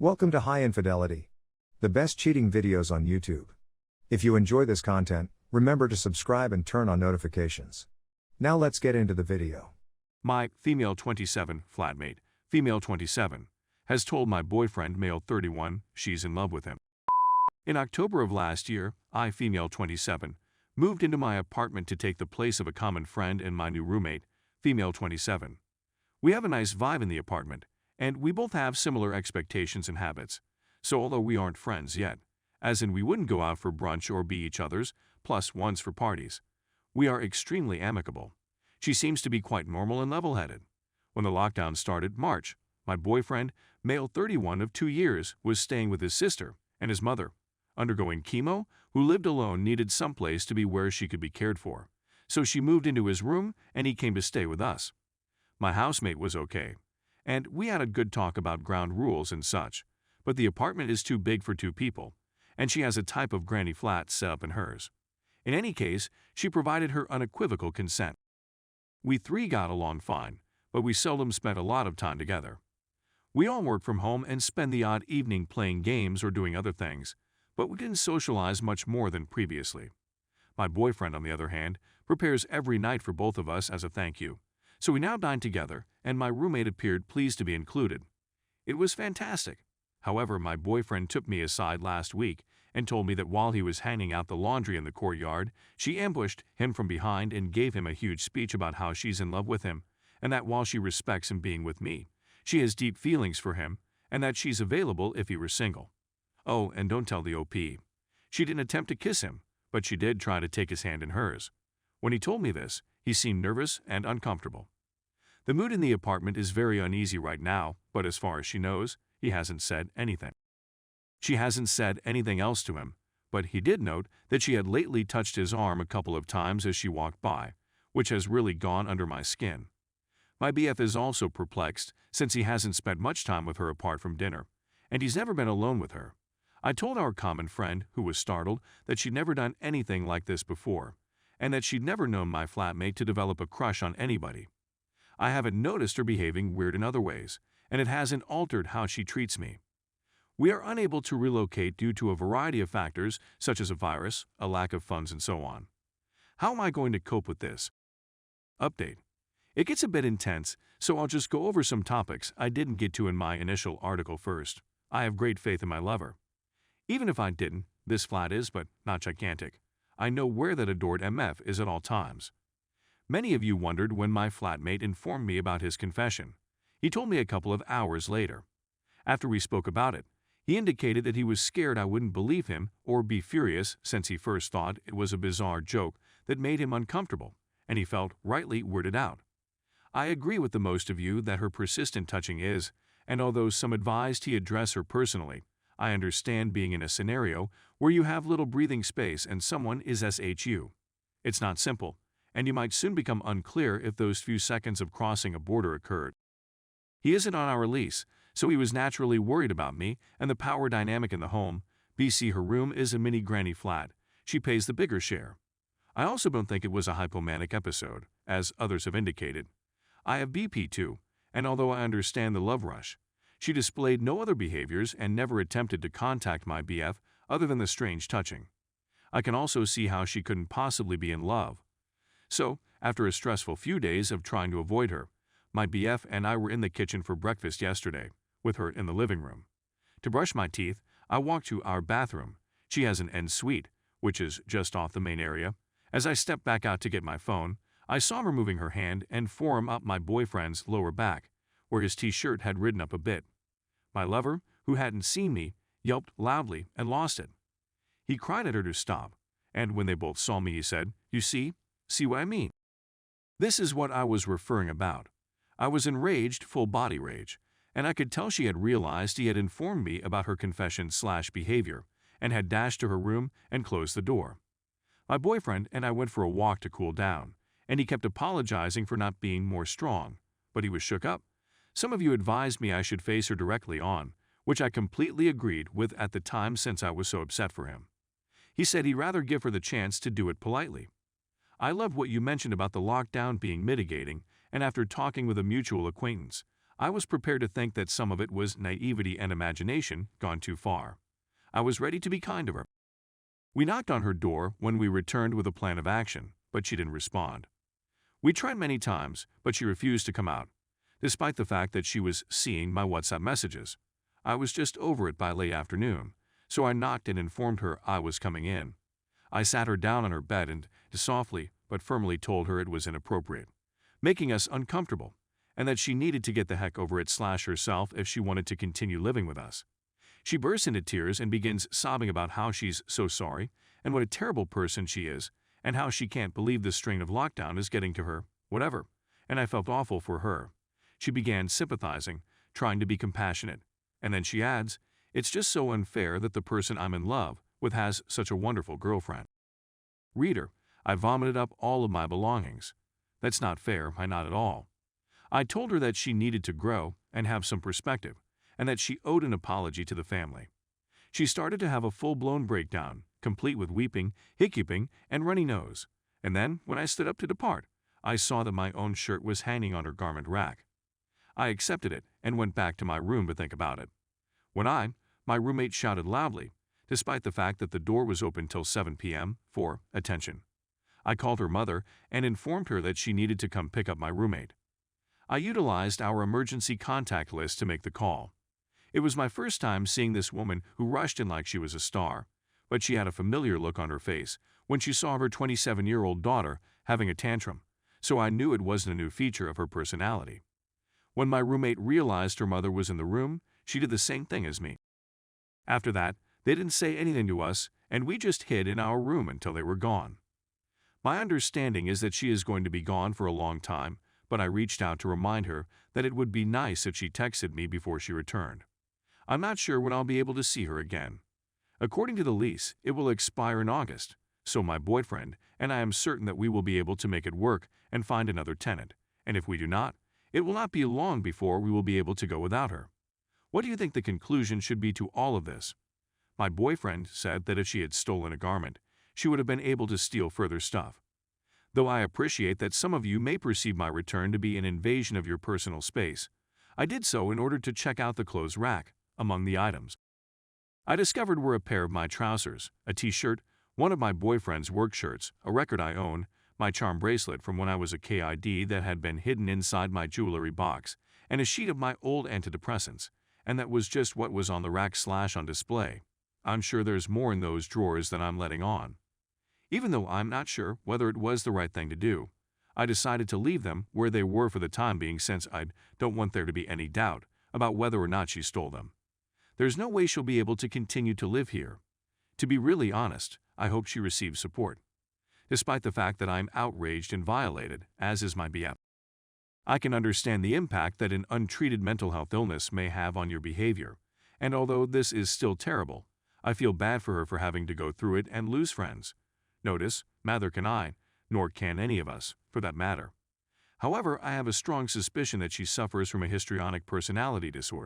Welcome to High Infidelity, the best cheating videos on YouTube. If you enjoy this content, remember to subscribe and turn on notifications. Now let's get into the video. My female 27 flatmate, female 27, has told my boyfriend, male 31, she's in love with him. In October of last year, I, female 27, moved into my apartment to take the place of a common friend and my new roommate, female 27. We have a nice vibe in the apartment, and we both have similar expectations and habits. So although we aren't friends yet, as in we wouldn't go out for brunch or be each other's plus ones for parties, we are extremely amicable. She seems to be quite normal and level-headed. When the lockdown started, March, my boyfriend, male 31 of 2 years, was staying with his sister and his mother, undergoing chemo, who lived alone, needed someplace to be where she could be cared for. So she moved into his room and he came to stay with us. My housemate was okay, and we had a good talk about ground rules and such, but the apartment is too big for 2 people, and she has a type of granny flat set up in hers. In any case, she provided her unequivocal consent. We 3 got along fine, but we seldom spent a lot of time together. We all work from home and spend the odd evening playing games or doing other things, but we didn't socialize much more than previously. My boyfriend, on the other hand, prepares every night for both of us as a thank you. So we now dined together, and my roommate appeared pleased to be included. It was fantastic. However, my boyfriend took me aside last week and told me that while he was hanging out the laundry in the courtyard, she ambushed him from behind and gave him a huge speech about how she's in love with him, and that while she respects him being with me, she has deep feelings for him, and that she's available if he were single. Oh, and don't tell the OP. She didn't attempt to kiss him, but she did try to take his hand in hers. When he told me this, he seemed nervous and uncomfortable. The mood in the apartment is very uneasy right now, but as far as she knows, he hasn't said anything. She hasn't said anything else to him, but he did note that she had lately touched his arm a couple of times as she walked by, which has really gone under my skin. My BF is also perplexed since he hasn't spent much time with her apart from dinner, and he's never been alone with her. I told our common friend, who was startled, that she'd never done anything like this before, and that she'd never known my flatmate to develop a crush on anybody. I haven't noticed her behaving weird in other ways, and it hasn't altered how she treats me. We are unable to relocate due to a variety of factors, such as a virus, a lack of funds, and so on. How am I going to cope with this? Update. It gets a bit intense, so I'll just go over some topics I didn't get to in my initial article first. I have great faith in my lover. Even if I didn't, this flat is, but not gigantic. I know where that adored MF is at all times. Many of you wondered when my flatmate informed me about his confession. He told me a couple of hours later. After we spoke about it, he indicated that he was scared I wouldn't believe him or be furious since he first thought it was a bizarre joke that made him uncomfortable, and he felt rightly weirded out. I agree with the most of you that her persistent touching is, and although some advised he address her personally, I understand being in a scenario where you have little breathing space and someone is SHU. It's not simple, and you might soon become unclear if those few seconds of crossing a border occurred. He isn't on our lease, so he was naturally worried about me and the power dynamic in the home. BC, her room is a mini granny flat. She pays the bigger share. I also don't think it was a hypomanic episode, as others have indicated. I have BP too, and although I understand the love rush, she displayed no other behaviors and never attempted to contact my BF other than the strange touching. I can also see how she couldn't possibly be in love. So, after a stressful few days of trying to avoid her, my BF and I were in the kitchen for breakfast yesterday, with her in the living room. To brush my teeth, I walked to our bathroom. She has an en suite, which is just off the main area. As I stepped back out to get my phone, I saw her moving her hand and forearm up my boyfriend's lower back, where his t-shirt had ridden up a bit. My lover, who hadn't seen me, yelped loudly and lost it. He cried at her to stop, and when they both saw me, he said, "You see what I mean?" This is what I was referring about. I was enraged, full body rage, and I could tell she had realized he had informed me about her confession/behavior and had dashed to her room and closed the door. My boyfriend and I went for a walk to cool down, and he kept apologizing for not being more strong, but he was shook up. Some of you advised me I should face her directly on, which I completely agreed with at the time since I was so upset for him. He said he'd rather give her the chance to do it politely. I loved what you mentioned about the lockdown being mitigating, and after talking with a mutual acquaintance, I was prepared to think that some of it was naivety and imagination gone too far. I was ready to be kind to her. We knocked on her door when we returned with a plan of action, but she didn't respond. We tried many times, but she refused to come out, despite the fact that she was seeing my WhatsApp messages. I was just over it by late afternoon, so I knocked and informed her I was coming in. I sat her down on her bed and softly but firmly told her it was inappropriate, making us uncomfortable, and that she needed to get the heck over it / herself if she wanted to continue living with us. She bursts into tears and begins sobbing about how she's so sorry and what a terrible person she is and how she can't believe the strain of lockdown is getting to her, whatever, and I felt awful for her. She began sympathizing, trying to be compassionate, and then she adds, "It's just so unfair that the person I'm in love with has such a wonderful girlfriend." Reader, I vomited up all of my belongings. That's not fair, not at all. I told her that she needed to grow and have some perspective, and that she owed an apology to the family. She started to have a full-blown breakdown, complete with weeping, hiccuping, and runny nose. And then, when I stood up to depart, I saw that my own shirt was hanging on her garment rack. I accepted it and went back to my room to think about it. When my roommate shouted loudly, despite the fact that the door was open till 7 p.m., for attention. I called her mother and informed her that she needed to come pick up my roommate. I utilized our emergency contact list to make the call. It was my first time seeing this woman who rushed in like she was a star, but she had a familiar look on her face when she saw her 27-year-old daughter having a tantrum, so I knew it wasn't a new feature of her personality. When my roommate realized her mother was in the room, she did the same thing as me. After that, they didn't say anything to us, and we just hid in our room until they were gone. My understanding is that she is going to be gone for a long time, but I reached out to remind her that it would be nice if she texted me before she returned. I'm not sure when I'll be able to see her again. According to the lease, it will expire in August, so my boyfriend and I am certain that we will be able to make it work and find another tenant, and if we do not, it will not be long before we will be able to go without her. What do you think the conclusion should be to all of this? My boyfriend said that if she had stolen a garment, she would have been able to steal further stuff. Though I appreciate that some of you may perceive my return to be an invasion of your personal space, I did so in order to check out the clothes rack. Among the items I discovered were a pair of my trousers, a t-shirt, one of my boyfriend's work shirts, a record I own, my charm bracelet from when I was a kid that had been hidden inside my jewelry box, and a sheet of my old antidepressants, and that was just what was on the rack / on display. I'm sure there's more in those drawers than I'm letting on. Even though I'm not sure whether it was the right thing to do, I decided to leave them where they were for the time being since I don't want there to be any doubt about whether or not she stole them. There's no way she'll be able to continue to live here. To be really honest, I hope she receives support. Despite the fact that I'm outraged and violated, as is my BF. I can understand the impact that an untreated mental health illness may have on your behavior, and although this is still terrible, I feel bad for her for having to go through it and lose friends. Notice, neither can I, nor can any of us, for that matter. However, I have a strong suspicion that she suffers from a histrionic personality disorder.